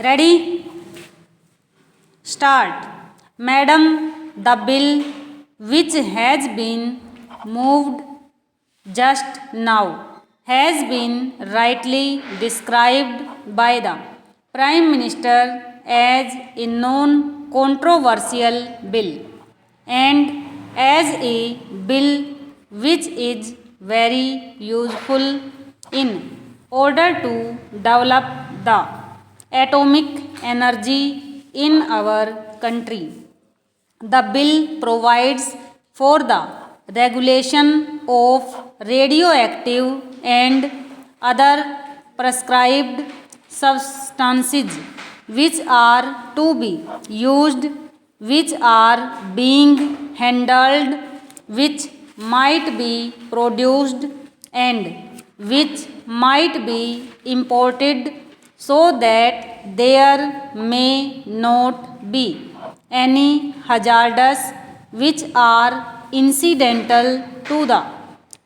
Ready? Start. Madam, the bill which has been moved just now has been rightly described by the Prime Minister as a non-controversial bill and as a bill which is very useful in order to develop the atomic energy in our country. The bill provides for the regulation of radioactive and other prescribed substances which are to be used, which are being handled, which might be produced, and which might be imported, so that there may not be any hazards which are incidental to the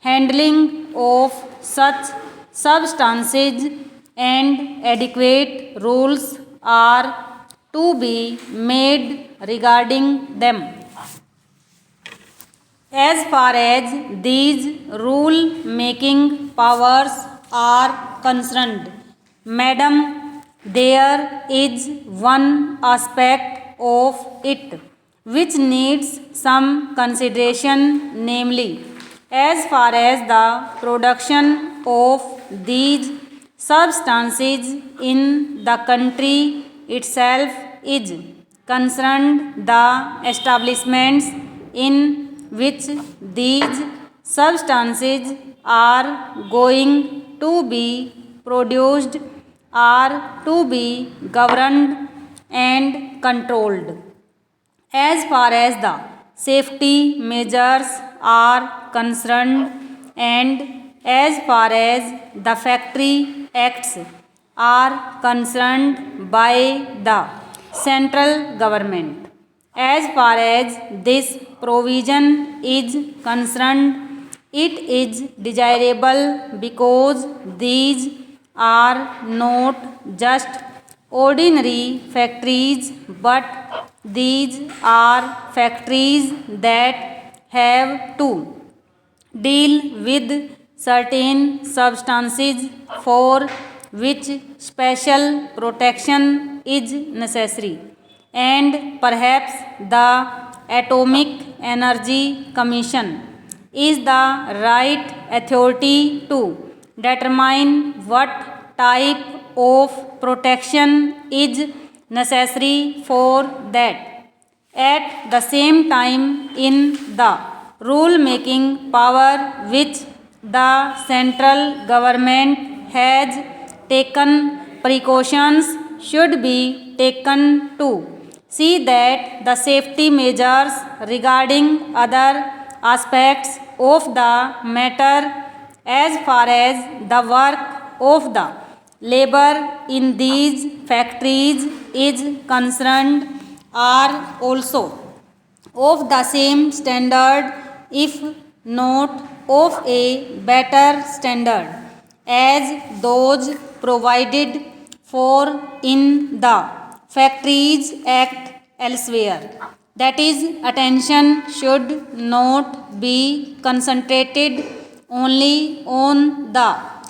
handling of such substances, and adequate rules are to be made regarding them. As far as these rule-making powers are concerned, Madam, there is one aspect of it which needs some consideration, namely, as far as the production of these substances in the country itself is concerned, the establishments in which these substances are going to be produced are to be governed and controlled. As far as the safety measures are concerned, and as far as the factory acts are concerned by the central government, as far as this provision is concerned, it is desirable because these are not just ordinary factories, but these are factories that have to deal with certain substances for which special protection is necessary, and perhaps the Atomic Energy Commission is the right authority to determine what type of protection is necessary for that. At the same time, in the rule-making power which the central government has taken, precautions should be taken to see that the safety measures regarding other aspects of the matter, as far as the work of the labor in these factories is concerned, are also of the same standard, if not of a better standard, as those provided for in the Factories Act elsewhere. That is, attention should not be concentrated only on the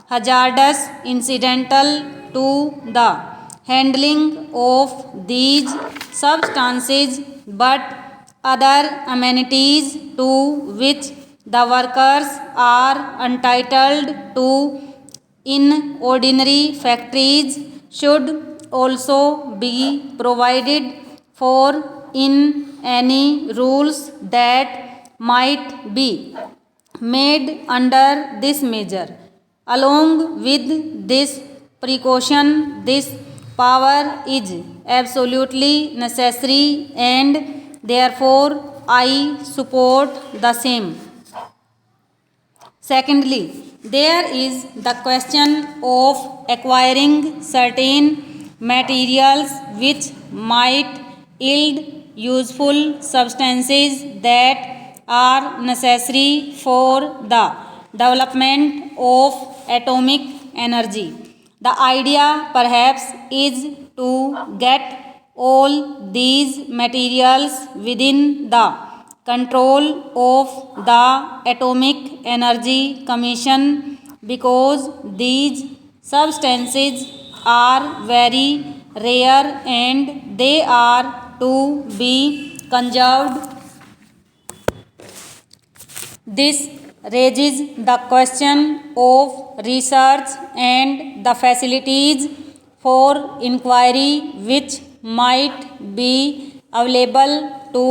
hazardous incidental to the handling of these substances, but other amenities to which the workers are entitled to in ordinary factories should also be provided for in any rules that might be made under this measure. Along with this precaution, this power is absolutely necessary, and therefore I support the same. Secondly, there is the question of acquiring certain materials which might yield useful substances that are necessary for the development of atomic energy. The idea perhaps is to get all these materials within the control of the Atomic Energy Commission, because these substances are very rare and they are to be conserved. This raises the question of research and the facilities for inquiry which might be available to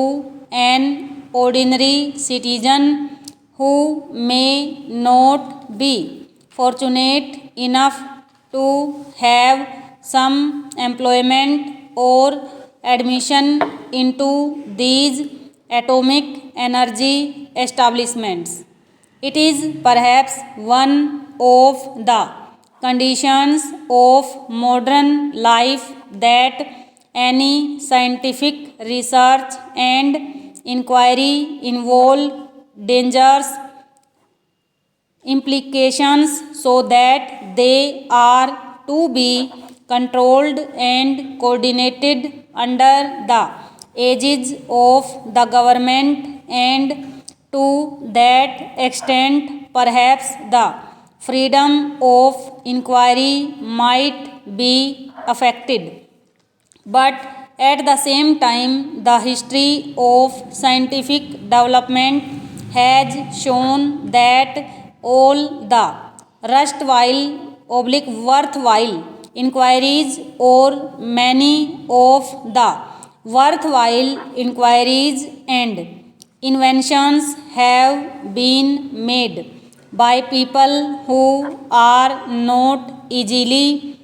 an ordinary citizen who may not be fortunate enough to have some employment or admission into these atomic energy establishments. It is perhaps one of the conditions of modern life that any scientific research and inquiry involve dangerous implications, so that they are to be controlled and coordinated under the aegis of the government, and to that extent perhaps the freedom of inquiry might be affected. But at the same time, the history of scientific development has shown that all the worthwhile inquiries, or many of the worthwhile inquiries and inventions, have been made by people who are not easily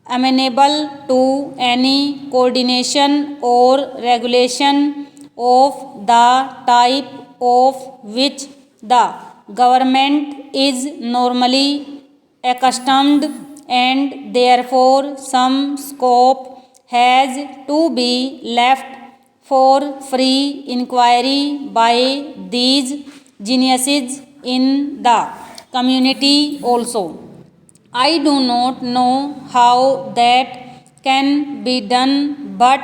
amenable to any coordination or regulation of the type of which the government is normally accustomed, and therefore some scope has to be left for free inquiry by these geniuses in the community also. I do not know how that can be done, but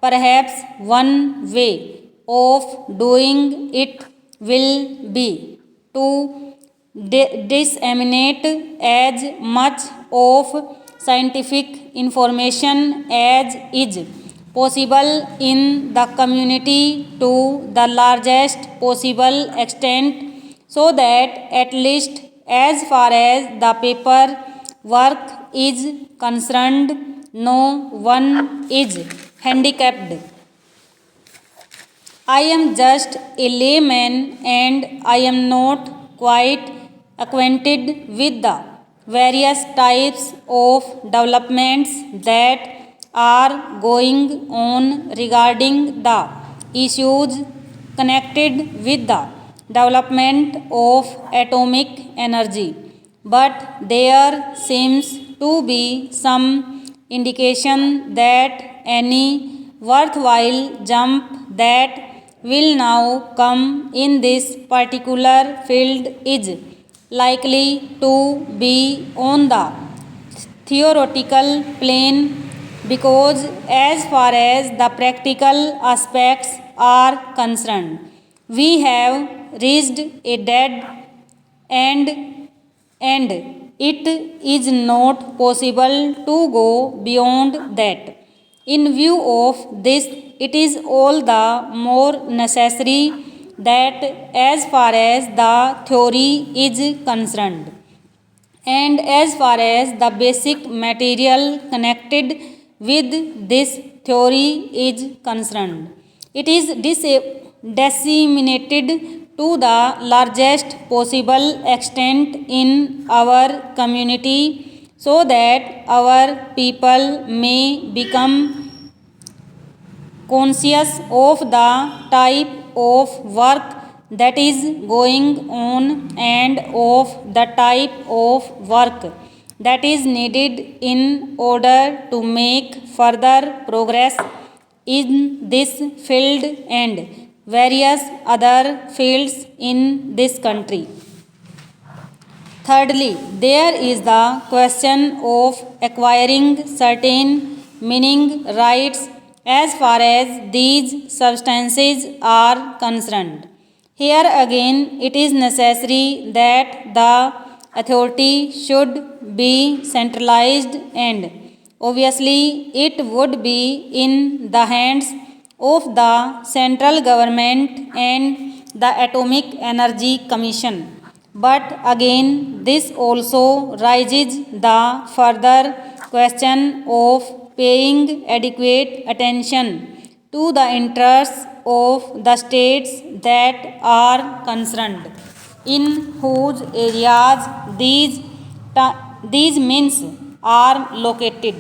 perhaps one way of doing it will be to disseminate as much of scientific information as is possible in the community to the largest possible extent, so that at least as far as the paper work is concerned, no one is handicapped. I am just a layman, and I am not quite acquainted with the various types of developments that are going on regarding the issues connected with the development of atomic energy. But there seems to be some indication that any worthwhile jump that will now come in this particular field is likely to be on the theoretical plane, because as far as the practical aspects are concerned, we have reached a dead end, and it is not possible to go beyond that. In view of this, it is all the more necessary that as far as the theory is concerned, and as far as the basic material connected with this theory is concerned, it is disseminated to the largest possible extent in our community, so that our people may become conscious of the type of work that is going on, and of the type of work that is needed in order to make further progress in this field and various other fields in this country. Thirdly, there is the question of acquiring certain meaning rights as far as these substances are concerned. Here again, it is necessary that the authority should be centralized, and obviously it would be in the hands of the central government and the Atomic Energy Commission. But again, this also raises the further question of paying adequate attention to the interests of the states that are concerned, in whose areas these means are located.